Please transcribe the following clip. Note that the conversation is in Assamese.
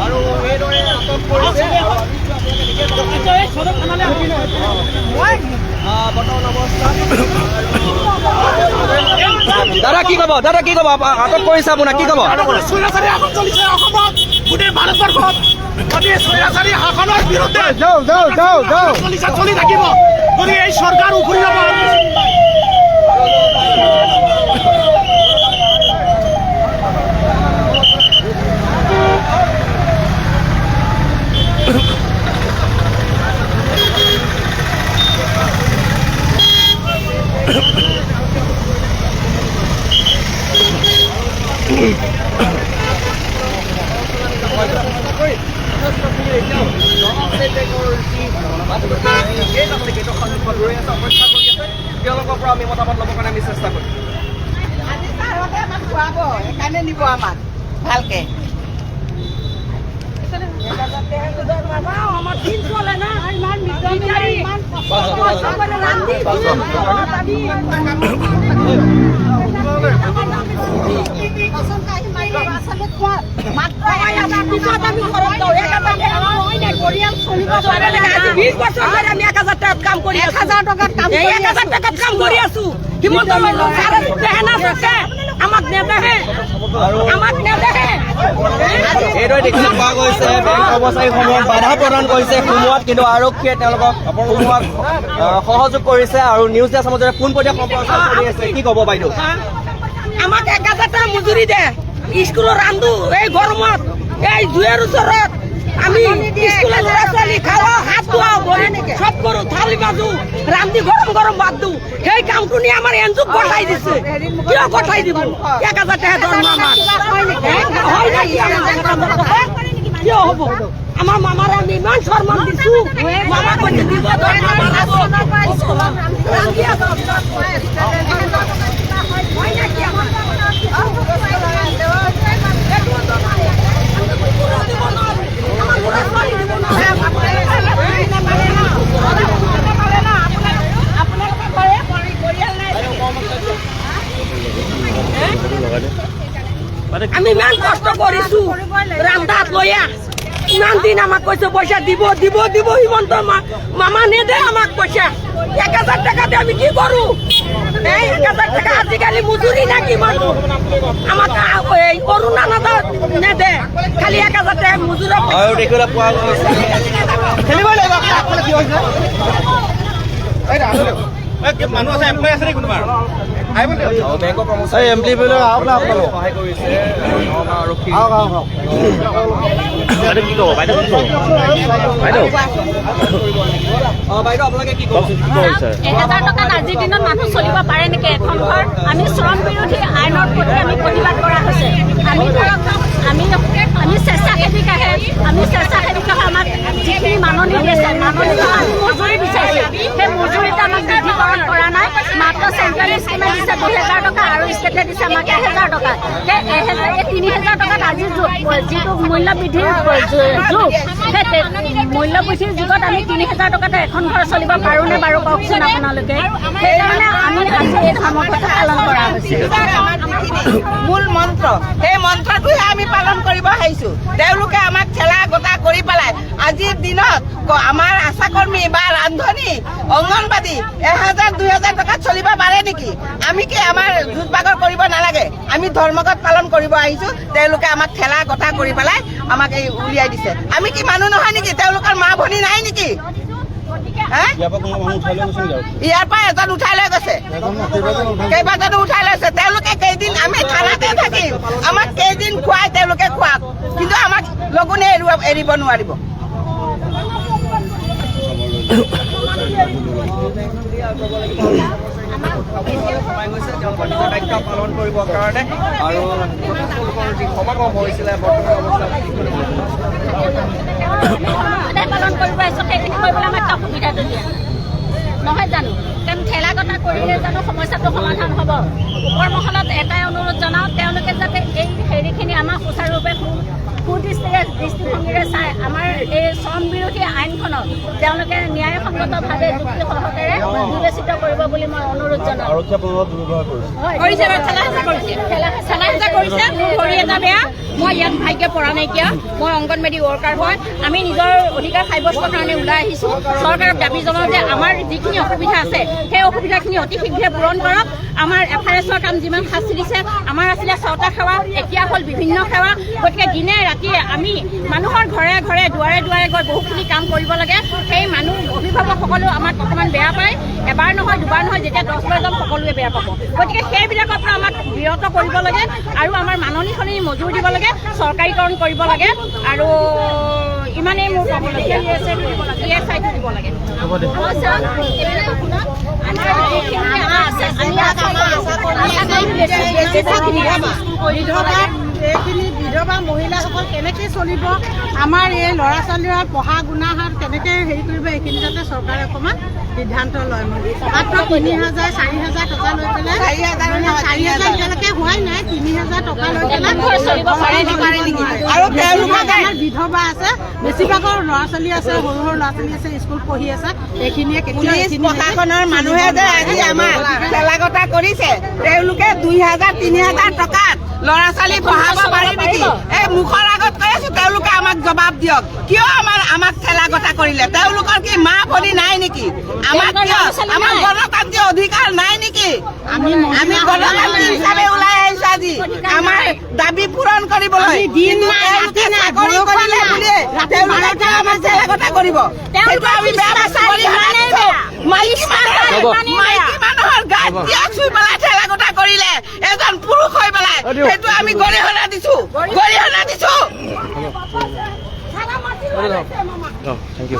আৰু এইদৰে আটক কৰিছে বৰ্তমান অৱস্থাত। দাদা কি ক'ব আটক কৰিছে আপোনাক কি ক'ব? স্বৈৰাচাৰী শাসন চলিছে অসমত, গোটেই ভাৰতবৰ্ষত গতিকে স্বৈৰাচাৰী শাসনৰ বিৰুদ্ধে চলি থাকিব। গতিকে এই চৰকাৰ উফৰি যাব। তেওঁলোকৰ পৰা আমি মতামত ল'বৰ কাৰণে আমি চেষ্টা কৰিম। আজি ছাৰহঁতে আমাক খুৱাব, সেইকাৰণে নিব আমাক ভালকে। আমাৰ দিন চলে না, ইমান কাম কৰি 1000 টকাত কাম কৰি আছো। হিমন্ত আমাক নেদেহে, এইদৰে দেখিবলৈ পোৱা গৈছে বেংক কৰ্মচাৰীসমূহক বাধা প্ৰদান কৰিছে সোমোৱাত, কিন্তু আৰক্ষীয়ে তেওঁলোকক সোমোৱাত সহযোগ কৰিছে আৰু নিউজ ডেস্ক সমাজৰে পোনপটীয়া সম্প্ৰচাৰ কৰি আছে। কি ক'ব বাইদেউ? আমাক 1000 টকা মজুৰি দে, স্কুলত ৰান্ধো এই গৰমত, এই জুইৰ ওচৰত আমি স্কুলৰ ল'ৰা ছোৱালী খাওঁ, হাত ধোৱাওঁ, চব কৰোঁ, থালি বাজো, ৰান্ধি গৰম ভাত দিওঁ। সেই কামটো নি আমাৰ এনজুক গঠাই দিছে। কিয় গঠাই দিব? 1000 টকা দৰমহা আমাৰ কিয় হ'ব? আমাৰ মামাৰ আমি ইমান সন্মান দিছো, মামা কৈছে দিব আমি ইমান কষ্ট কৰিছো ৰান্ধাত লৈয়া, ইমান দিন আমাক কৈছে পইচা দিব হিমন্ত মামা নেদে আমাক পইচা। 1000 টাকাতে আমি কি কৰো? 1000 টাকা আজিকালি মজুৰি না কিমান? আমাক অৰুণা নেদে, খালি 1000 টাকা মজুৰি। আৰু দেখিবলৈ পোৱা গৈছে মানুহ আছে, এমপ্লয় আছে নেকি কোনোবা? বেংকৰ কৰ্মচাৰী সহায় কৰিছে আৰক্ষী। বাইদেউ আপোনালোকে কি ক'ব? 1000 টকাত আজিৰ দিনত মানুহ চলিব পাৰে নেকি এখন ঘৰ? আমি শ্ৰম বিৰোধী আইনৰ প্ৰতি আমি প্ৰতিবাদ কৰা হৈছে। আমি ধৰক আমি স্বেচ্ছাসেৱিকাহে, আমাক যিখিনি মাননি দিছে, মাননিটো আমি মজুৰি বিচাৰিছে। সেই মজুৰিটো আমাক বৃদ্ধিকৰণ কৰা নাই, মাত্ৰ চেণ্ট্ৰেল স্কিমে দিছে 2000 টকা আৰু ষ্টেটে দিছে আমাক 1000 টকা। সেই 3000 টকাত আজিৰ যিটো মূল্যবৃদ্ধিৰ যুগ, সেই মূল্যবৃদ্ধিৰ যুগত আমি 3000 টকাতে এখন ঘৰ চলিব পাৰোঁনে বাৰু কওকচোন আপোনালোকে? সেইকাৰণে আমি আজি এই ধৰ্মঘট পালন কৰা হৈছে। মূল মন্ত্ৰ, সেই মন্ত্ৰটোহে আমি পালন কৰিব আহিছো। তেওঁলোকে আমাক ঠেলা গোটা কৰি পেলাই আজিৰ দিনত আমাৰ আশাকৰ্মী বা ৰান্ধনী, অংগনবাদী 1000-2000 টকাত চলিব পাৰে নেকি? আমি কি আমাৰ যুঁজ বাগৰ কৰিব নালাগে? আমি ধৰ্মঘট পালন কৰিব আহিছো, তেওঁলোকে আমাক ঠেলা গোটা কৰি পেলাই আমাক এই উলিয়াই দিছে। আমি কি মানুহ নহয় নেকি? তেওঁলোকৰ মা ভনী নাই নেকি? ইয়াৰ পৰা এজন উঠাই লৈ গৈছে, কেইবাজনো উঠাই লৈছে। তেওঁলোকে কেইদিন আমি থানাতে থাকিম, আমাক কেইদিন খুৱাই তেওঁলোকে খুৱাক, কিন্তু আমাক লগুনে এৰিব নোৱাৰিব। দায়িত্ব পালন কৰিবৰ কাৰণে আৰু তেওঁলোকৰ যি সমাগম হৈছিলে বৰ্তমান অৱস্থাত পালন কৰিব আহিছোঁ, সেইখিনি কৰিবলৈ আমাক সুবিধাটো দিয়া নহয় জানো? কাৰণ ঠেলা কটা কৰিলে জানো সমস্যাটো সমাধান হ'ব? ওপৰ মহলত এটাই অনুৰোধ জনাওঁ, তেওঁলোকে যাতে এই হেৰিখিনি আমাক সুচাৰুৰূপে দৃষ্টিভংগীৰে চাই আমাৰ এই শ্ৰম বিৰোধী আইনখনক তেওঁলোকে ন্যায়সংগতভাৱে যুক্তি সহকাৰে বিবেচিত কৰিব বুলি মই অনুৰোধ জনাওঁ। কৰিছে মোৰ ভৰি এটা বেয়া, মই ইয়াত ভাগ্য পৰা নাইকিয়া, মই অংগনবাড়ী ৱৰ্কাৰ হয়। আমি নিজৰ অধিকাৰ সাব্যস্তৰ কাৰণে ওলাই আহিছোঁ। চৰকাৰক দাবী জনাওঁ যে আমাৰ যিখিনি অসুবিধা আছে সেই অসুবিধাখিনি অতি শীঘ্ৰে পূৰণ কৰক। আমাৰ FRSৰ কাম যিমান শাস্তি দিছে, আমাৰ আছিলে 6টা সেৱা, এতিয়া হ'ল বিভিন্ন সেৱা। গতিকে দিনে ৰাতিয়ে আমি মানুহৰ ঘৰে ঘৰে দুৱাৰে দুৱাৰে গৈ বহুখিনি কাম কৰিব লাগে। সেই মানুহ অভিভাৱকসকলেও আমাক অকণমান বেয়া পায়, এবাৰ নহয় দুবাৰ নহয়, যেতিয়া 10বাৰ যাম সকলোৱে বেয়া পাব। গতিকে সেইবিলাকৰ পৰা আমাক বিৰত কৰিব লাগে আৰু আমাৰ মাননি সলনি মজুৰ দিব লাগে, চৰকাৰীকৰণ কৰিব লাগে আৰু ইমানেই মোৰ ক'বলগীয়া। ESI-টো দিব লাগে। এইখিনি বিধৱা মহিলাসকল কেনেকৈ চলিব, আমাৰ এই ল'ৰা ছোৱালীৰ পঢ়া গুণাহাৰ কেনেকৈ হেৰি কৰিব, এইখিনি যাতে চৰকাৰে অকণমান সিদ্ধান্ত লয়। মাত্ৰ 3,000 4,000 টকা লৈ পেলাই 4,000 এতিয়ালৈকে হোৱাই নাই, 3,000 টকা লৈ পেলাই আৰু তেওঁলোকৰ আমাৰ বিধৱা আছে, বেছিভাগৰ ল'ৰা ছোৱালী আছে, সৰু সৰু ল'ৰা ছোৱালী আছে, স্কুল পঢ়ি আছে। এইখিনিয়ে পুলিচ প্ৰশাসনৰ মানুহে যে আজি আমাক ঠেলাগতা কৰিছে, তেওঁলোকে 2,000 3,000 টকাত ল'ৰা ছোৱালী পঢ়াব পাৰি নেকি? এই মুখৰ আগত কৈ আছো, তেওঁলোকে আমাক জবাব দিয়ক। কিয় আমাক ঠেলাগতা কৰিলে? তেওঁলোকৰ কি মা ভনী নাই নেকি? আমাক কিয় আমাৰ গণতান্ত্ৰিক অধিকাৰ নাই নেকি? আমি গণতান্ত্ৰিক হিচাপে ওলাই আহিছো আজি আমাৰ দাবী পূৰণ কৰিবলৈ। চাকৰি কৰিলে বুলি তেওঁলোকে আমাক ঠেলাগতা কৰিব, সেইটো আমি বেয়া পাইছো। মাইকী মানুহৰ গাত তিয়াগ চুই পেলাই ঠেলাগতা কৰিলে এজন পুৰুষ হৈ পেলাই, সেইটো আমি গৰিহণা দিছো। Thank U.